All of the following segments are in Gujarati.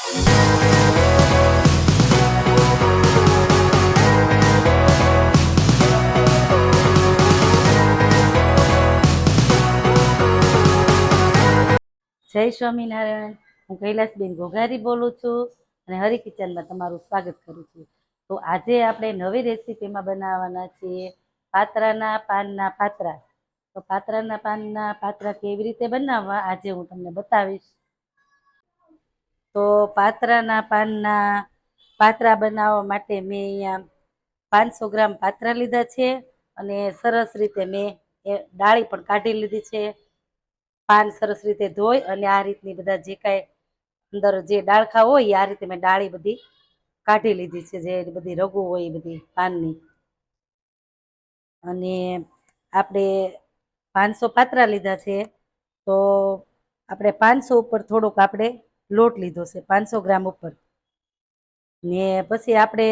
જય સ્વામિનારાયણ. હું કૈલાસબેન ઘોઘારી બોલું છું અને હરી કિચનમાં તમારું સ્વાગત કરું છું. તો આજે આપણે નવી રેસીપીમાં બનાવવાના છીએ પાત્રાના પાનના પાત્રા. તો પાત્રાના પાનના પાત્રા કેવી રીતે બનાવવા આજે હું તમને બતાવીશ. તો પાત્રાના પાનના પાત્રા બનાવવા માટે મેં અહીંયા 500 ગ્રામ પાત્રા લીધા છે અને સરસ રીતે મેં એ ડાળી પણ કાઢી લીધી છે. પાન સરસ રીતે ધોઈ અને આ રીતની બધા જે કાંઈ અંદર જે ડાળખા હોય આ રીતે મેં ડાળી બધી કાઢી લીધી છે, જે બધી રગો હોય એ બધી પાનની. અને આપણે 500 પાત્રા લીધા છે તો આપણે 500 ઉપર થોડોક આપણે લોટ લીધો છે, 500 ગ્રામ ઉપર. ને પછી આપણે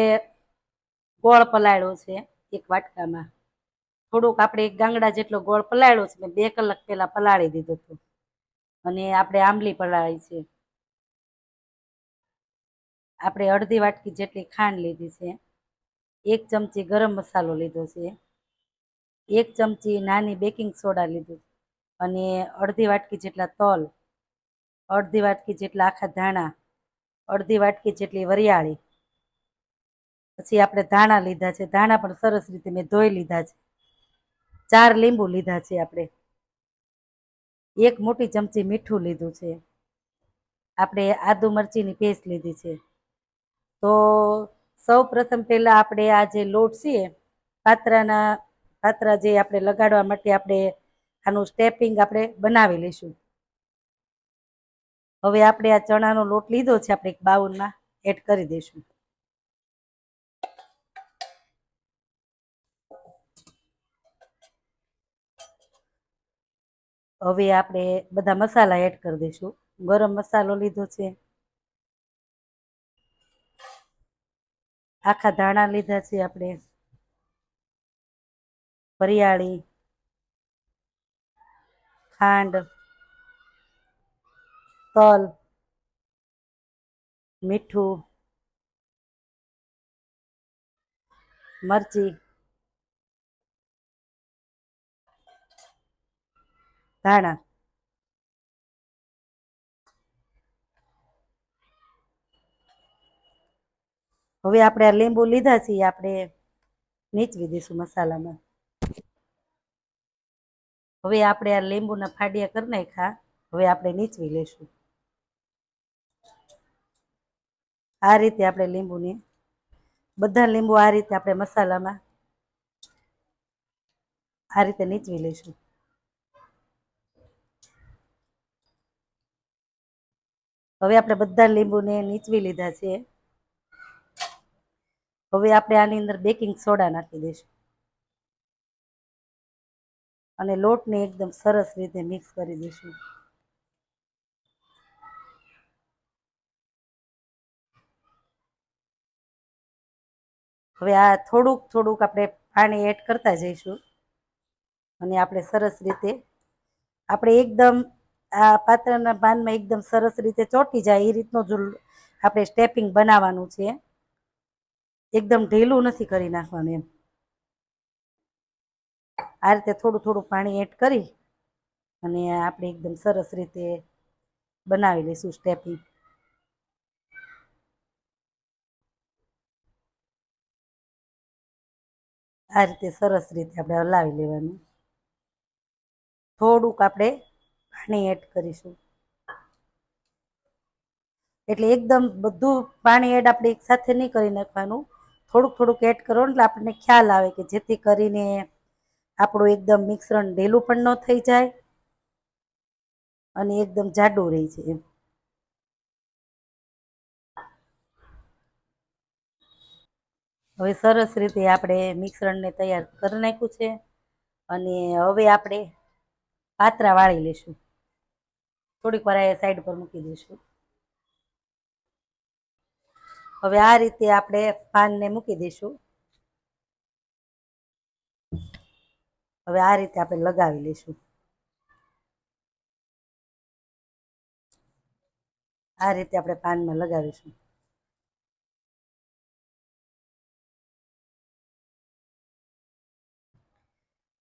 ગોળ પલાળ્યો છે એક વાટકામાં. થોડુંક આપણે એક ગાંગડા જેટલો ગોળ પલાળ્યો છે, મેં 2 કલાક પહેલા પલાળી દીધો હતો. અને આપણે આંબલી પલાળી છે. આપણે અડધી વાટકી જેટલી ખાંડ લીધી છે. 1 ચમચી ગરમ મસાલો લીધો છે. 1 ચમચી નાની બેકિંગ સોડા લીધું અને અડધી વાટકી જેટલા તલ, અડધી વાટકી જેટલા આખા ધાણા, અડધી વાટકી જેટલી વરિયાળી. પછી આપણે ધાણા લીધા છે, ધાણા પણ સરસ રીતે મેં ધોઈ લીધા છે. 4 લીંબુ લીધા છે આપણે. 1 મોટી ચમચી મીઠું લીધું છે. આપણે આદુ મરચીની પેસ્ટ લીધી છે. તો સૌ પ્રથમ પહેલા આપણે આ જે લોટ છે પાત્રા જે આપણે લગાડવા માટે આપણે આનું સ્ટેપિંગ આપણે બનાવી લઈશું. હવે આપણે આ ચણાનો લોટ લીધો છે, આપણે એક બાઉલમાં એડ કરી દઈશું. હવે આપણે બધા મસાલા એડ કરી દઈશું. ગરમ મસાલો લીધો છે, આખા ધાણા લીધા છે આપણે, વરિયાળી, ખાંડ, તલ, મીઠું, મરચી, ધાણા. હવે આપણે આ લીંબુ લીધા છે આપણે નીચવી દઈશું મસાલામાં. હવે આપણે આ લીંબુના ફાડિયા કરી નાખ્યા. હવે આપણે નીચવી લઈશું. આ રીતે આપણે લીંબુને બધા લીંબુ આ રીતે આપણે મસાલામાં આ રીતે નીચવી લઈશું. હવે આપણે બધા લીંબુને નીચવી લીધા છે. હવે આપણે આની અંદર બેકિંગ સોડા નાખી દઈશું અને લોટને એકદમ સરસ રીતે મિક્સ કરી દઈશું. હવે આ થોડુંક આપણે પાણી એડ કરતા જઈશું અને આપણે સરસ રીતે આપણે એકદમ આ પાત્રના પાનમાં એકદમ સરસ રીતે ચોંટી જાય એ રીતનું જ આપણે સ્ટેપિંગ બનાવવાનું છે. એકદમ ઢીલું નથી કરી નાખવાનું એમ. આ રીતે થોડું પાણી એડ કરી અને આપણે એકદમ સરસ રીતે બનાવી લઈશું સ્ટેપિંગ. આ રીતે સરસ રીતે આપણે હલાવી લેવાનું. થોડુંક આપણે પાણી એડ કરીશું એટલે એકદમ બધું પાણી એડ આપણે એક સાથે નહીં કરી નાખવાનું. થોડુંક એડ કરો એટલે આપણને ખ્યાલ આવે કે જેથી કરીને આપણું એકદમ મિશ્રણ ઢીલું પણ ન થઈ જાય અને એકદમ જાડું રહે છે એમ. હવે સરસ રીતે આપણે મિશ્રણને તૈયાર કરી નાખ્યું છે અને હવે આપણે પાત્રા વાળી લઈશું. થોડીક વાર એ સાઈડ પર મૂકી દઈશું. હવે આ રીતે આપણે પાનને મૂકી દઈશું. હવે આ રીતે આપણે લગાવી લઈશું. આ રીતે આપણે પાનમાં લગાવીશું.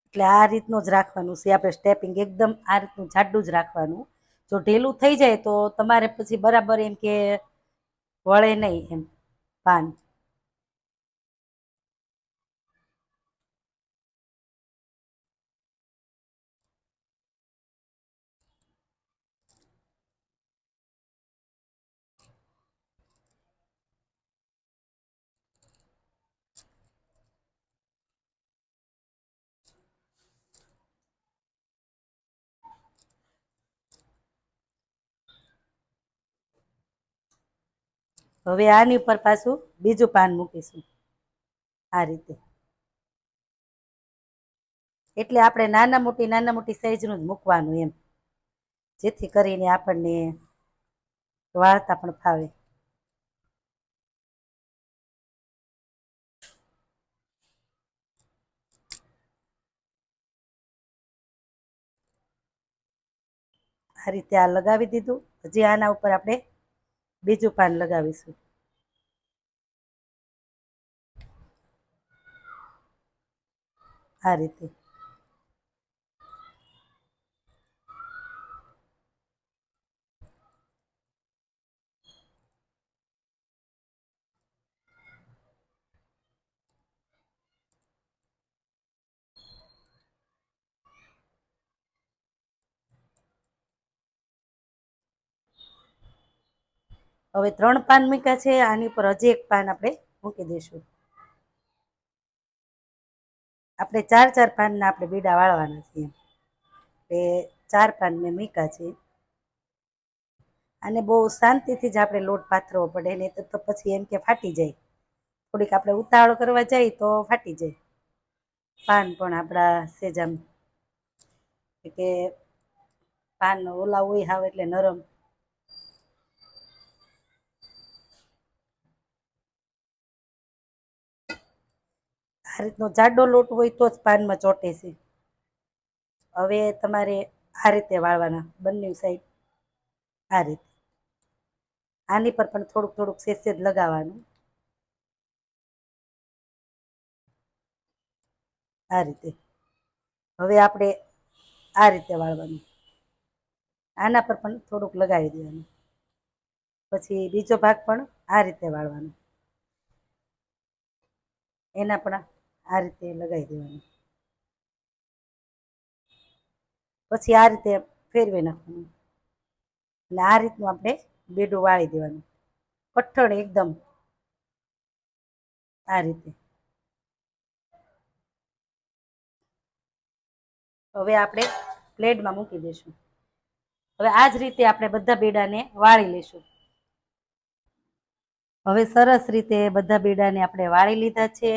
એટલે આ રીતનું જ રાખવાનું છે આપણે સ્ટેપિંગ, એકદમ આ રીતનું જાડું જ રાખવાનું. જો ઢીલું થઈ જાય તો તમારે પછી બરાબર એમ કે વળે નહીં એમ પાન. હવે આની ઉપર પાછું બીજું પાન મૂકીશું આ રીતે. એટલે આપણે નાના મોટી સાઈઝનું જ મૂકવાનું એમ, જેથી કરીને આપણને વાળતા પણ ફાવે. આ રીતે આ લગાવી દીધું. હજી આના ઉપર આપણે બીજું પાન લગાવીશું આ રીતે. હવે 3 પાન મૂક્યા છે, આની ઉપર હજી એક પાન આપણે મૂકી દઈશું. આપણે 4 પાનના આપણે બીડા વાળવાના છે. એ 4 પાન મેં મૂક્યા છે. આને બહુ શાંતિથી જ આપણે લોટ પાથરવો પડે, નહીં તો પછી એમ કે ફાટી જાય. થોડીક આપણે ઉતાવળ કરવા જઈએ તો ફાટી જાય. પાન પણ આપણા સેજામ કે પાન ઓલા હોય હાવ એટલે નરમ. આ રીતનો જાડો લોટ હોય તો જ પાનમાં ચોટે છે. હવે તમારે આ રીતે વાળવાના બંને સાઈડ આ રીતે. આની પર પણ થોડુંક સેજ લગાવવાનું આ રીતે. હવે આપણે આ રીતે વાળવાનું, આના પર પણ થોડુંક લગાવી દેવાનું. પછી બીજો ભાગ પણ આ રીતે વાળવાનો, એના પણ આ રીતે લગાવી દેવાનું. પછી આ રીતે ફેરવી નાખવાનું અને આ રીતનું આપણે બેડું વાળી દેવાનું, કઠણ એકદમ આ રીતે. હવે આપણે પ્લેટમાં મૂકી દઈશું. હવે આ જ રીતે આપણે બધા બેડાને વાળી લઈશું. હવે સરસ રીતે બધા બેડાને આપણે વાળી લીધા છે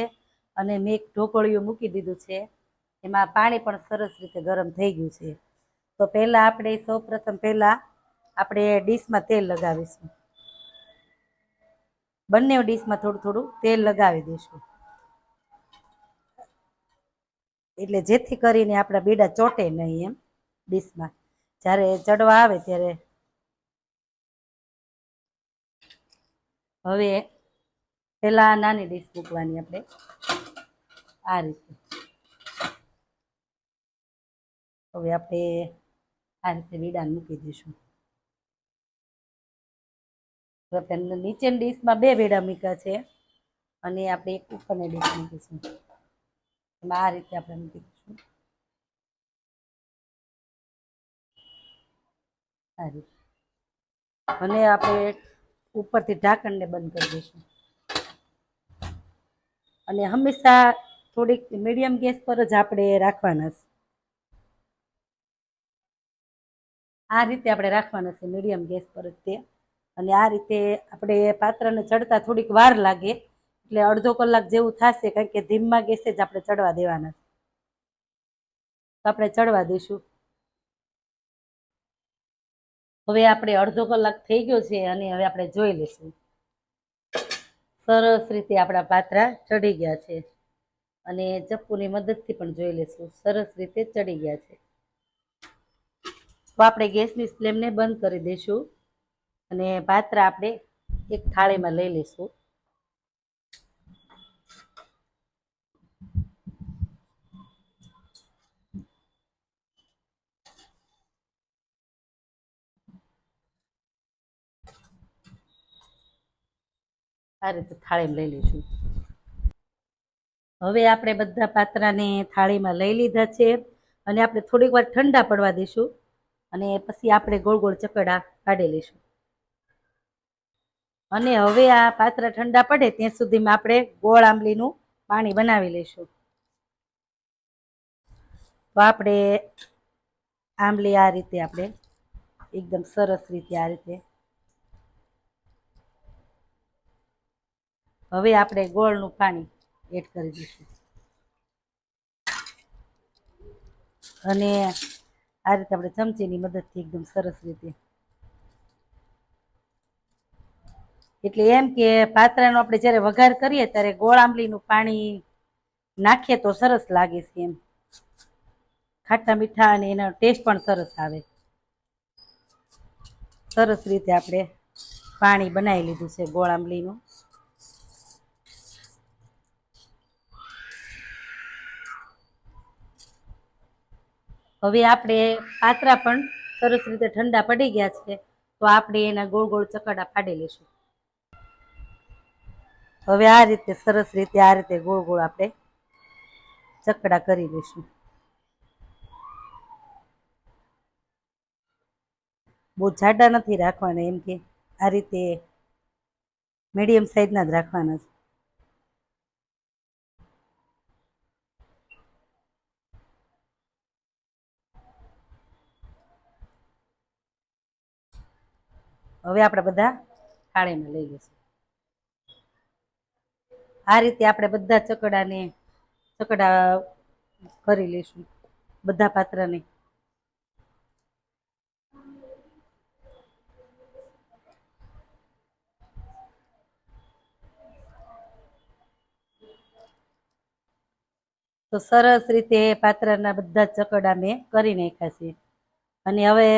અને મેં એક ઢોકળિયું મૂકી દીધું છે. એમાં પાણી પણ સરસ રીતે ગરમ થઈ ગયું છે. તો પહેલાં આપણે સૌપ્રથમ આપણે ડીશમાં તેલ લગાવીશું. બંને ડીશમાં થોડું તેલ લગાવી દઈશું, એટલે જેથી કરીને આપણા બેડા ચોટે નહીં એમ ડીશમાં જ્યારે ચડવા આવે ત્યારે. હવે પહેલાં નાની ડીશ મૂકવાની આપણે આ રીતે. હવે આપણે આ રીતે બેડા મૂકી દઈશું. આપણે નીચેની ડીશમાં 2 બેડા મૂક્યા છે અને આપણે એક ઉપરની ડીશ મૂકીશું. એમાં આ રીતે આપણે મૂકી દઈશું આ રીતે. અને આપણે ઉપરથી ઢાંકણને બંધ કરી દઈશું અને હંમેશા થોડીક મીડિયમ ગેસ પર જ આપણે રાખવાના છે. આ રીતે આપણે રાખવાના છે મીડિયમ ગેસ પર જ તે. અને આ રીતે આપણે પાત્રને ચડતા થોડીક વાર લાગે, એટલે અડધો કલાક જેવું થશે, કારણ કે ધીમા ગેસે જ આપણે ચડવા દેવાના. તો આપણે ચડવા દઈશું. હવે આપણે અડધો કલાક થઈ ગયો છે અને હવે આપણે જોઈ લઈશું. સરસ રીતે આપણા પાત્રા ચડી ગયા છે અને ચપ્પુની મદદથી પણ જોઈ લઈશું. સરસ રીતે ચડી ગયા છે. તો આપણે ગેસની ફ્લેમને બંધ કરી દઈશું અને પાત્રા આપણે એક થાળીમાં લઈ લઈશું. આ રીતે થાળીમાં લઈ લઈશું. હવે આપણે બધા પાત્રાને થાળીમાં લઈ લીધા છે અને આપણે થોડીક વાર ઠંડા પડવા દઈશું અને પછી આપણે ગોળ ગોળ ચકડા કાઢી લઈશું. અને હવે આ પાત્રા ઠંડા પડે ત્યાં સુધીમાં આપણે ગોળ આંબલીનું પાણી બનાવી લઈશું. તો આપણે આંબલી આ રીતે આપણે એકદમ સરસ રીતે આ રીતે. હવે આપણે ગોળનું પાણી એડ કરી દઈશું અને આ રીતે આપણે ચમચીની મદદથી એકદમ સરસ રીતે, એટલે એમ કે પાત્રાનો આપણે જ્યારે વઘાર કરીએ ત્યારે ગોળ આંબલીનું પાણી નાખીએ તો સરસ લાગે છે. એમ ખાટા મીઠા અને એનો ટેસ્ટ પણ સરસ આવે. સરસ રીતે આપણે પાણી બનાવી લીધું છે ગોળ આંબલીનું. હવે આપણે પાત્રા પણ સરસ રીતે ઠંડા પડી ગયા છે તો આપણે એના ગોળ ગોળ ચકડા પાડી લઈશું. હવે આ રીતે સરસ રીતે આ રીતે ગોળ ગોળ આપણે ચકડા કરી લઈશું. બહુ જાડા નથી રાખવાના, એમ કે આ રીતે મીડિયમ સાઈઝના જ રાખવાના છે. હવે આપણે બધા થાળીમાં લઈ લઈશું. આ રીતે આપણે બધા ચકડા કરી લઈશું બધા પાત્રાને. તો સરસ રીતે પાત્રાના બધા ચકડા મેં કરી નાખ્યા છે અને હવે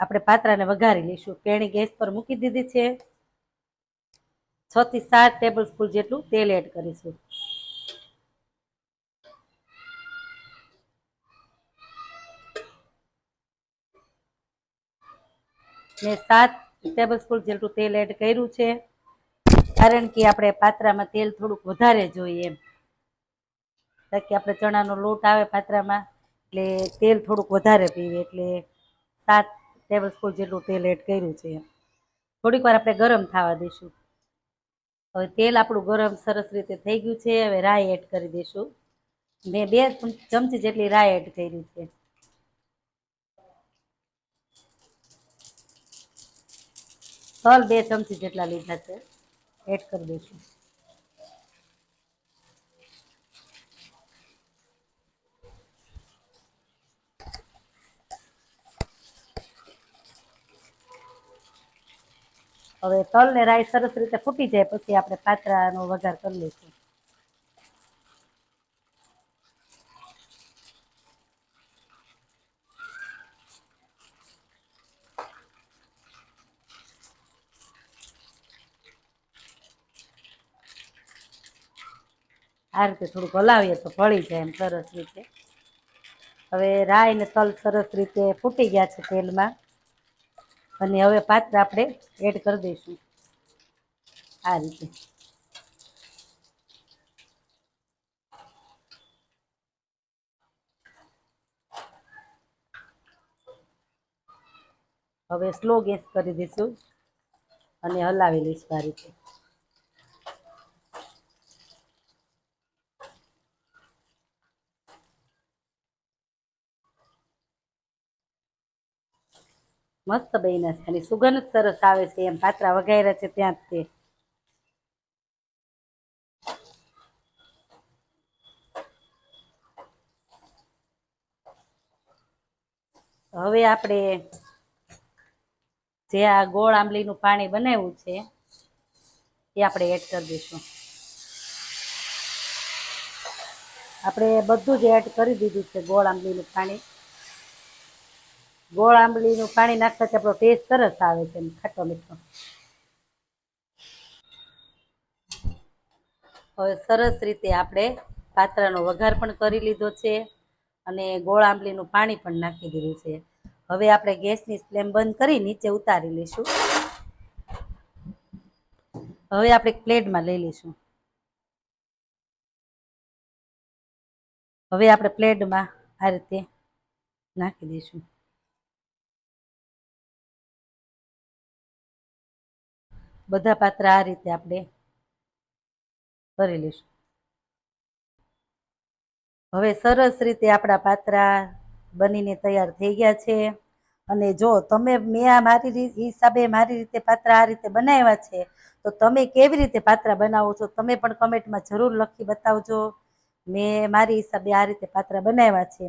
આપણે પાત્રાને વઘારી લઈશું. પેણી ગેસ પર મૂકી દીધી છે. 6 થી 7 ટેબલ સ્પૂન જેટલું તેલ એડ કરીશું. મેં 7 ટેબલ સ્પૂન જેટલું તેલ એડ કર્યું છે કારણ કે આપણે પાત્રામાં તેલ થોડુંક વધારે જોઈએ એમ. કે આપણે ચણાનો લોટ આવે પાત્રામાં એટલે તેલ થોડુંક વધારે પીવે, એટલે 7 ટેબલ સ્પૂન જેટલું તેલ એડ કર્યું છે. થોડીક વાર આપણે ગરમ થવા દઈશું. હવે તેલ આપણું ગરમ સરસ રીતે થઈ ગયું છે. હવે રાઈ એડ કરી દઈશું. મેં 2 ચમચી જેટલી રાઈ એડ કરી છે. તલ 2 ચમચી જેટલા લીધા છે, એડ કરી દઈશું. હવે તલ ને રાઈ સરસ રીતે ફૂટી જાય પછી આપણે પાત્રાનો વઘાર કરી લઈશું. આ રીતે થોડુંક હલાવીએ તો ભળી જાય એમ સરસ રીતે. હવે રાઈ ને તલ સરસ રીતે ફૂટી ગયા છે તેલમાં અને હવે પાત્રા આપણે એડ કરી દઈશું આ રીતે. હવે સ્લો ગેસ કરી દઈશું અને હલાવી લઈશું આ રીતે. મસ્ત બન્યા છે અને સુગંધ સરસ આવે છે એમ પાત્રા વઘાર્યા છે ત્યાં જ તે. હવે આપણે જે આ ગોળ આંબલીનું પાણી બનાવ્યું છે એ આપણે એડ કરી દઈશું. આપણે બધું જ એડ કરી દીધું છે ગોળ આંબલીનું પાણી. ગોળ આંબલીનું પાણી નાખવાથી આપણો ટેસ્ટ સરસ આવે છે, ખાટો મીઠો. હવે સરસ રીતે આપણે પાત્રાનો વઘાર પણ કરી લીધો છે અને ગોળ આંબલીનું પાણી પણ નાખી દીધું છે. હવે આપણે ગેસની ફ્લેમ બંધ કરી નીચે ઉતારી લઈશું. હવે આપણે પ્લેટમાં લઈ લઈશું. હવે આપણે પ્લેટમાં આ રીતે નાખી દઈશું. બધા પાત્રા આ રીતે આપણે કરી લઈશું. હવે સરસ રીતે આપણા પાત્રા બનીને તૈયાર થઈ ગયા છે. અને જો તમે મારી હિસાબે મારી રીતે પાત્રા આ રીતે બનાવ્યા છે, તો તમે કેવી રીતે પાત્રા બનાવો છો તમે પણ કમેન્ટમાં જરૂર લખી બતાવજો. મેં મારી હિસાબે આ રીતે પાત્રા બનાવ્યા છે.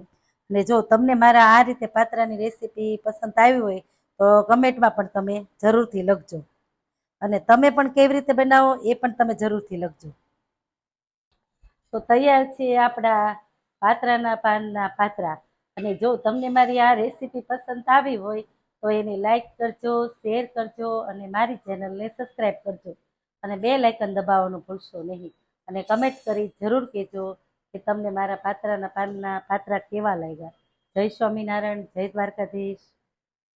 અને જો તમને મારા આ રીતે પાત્રાની રેસીપી પસંદ આવી હોય તો કમેન્ટમાં પણ તમે જરૂરથી લખજો. અને તમે પણ કેવી રીતે બનાવો એ પણ તમે જરૂરથી લખજો. તો તૈયાર છે આપણા પાત્રાના પાનના પાત્રા. અને જો તમને મારી આ રેસીપી પસંદ આવી હોય તો એને લાઈક કરજો, શેર કરજો અને મારી ચેનલને સબસ્ક્રાઈબ કરજો. અને બેલ આઇકન દબાવવાનું ભૂલશો નહીં. અને કમેન્ટ કરી જરૂર કહેજો કે તમને મારા પાત્રાના પાનના પાત્રા કેવા લાગ્યા. જય સ્વામિનારાયણ, જય દ્વારકાધીશ.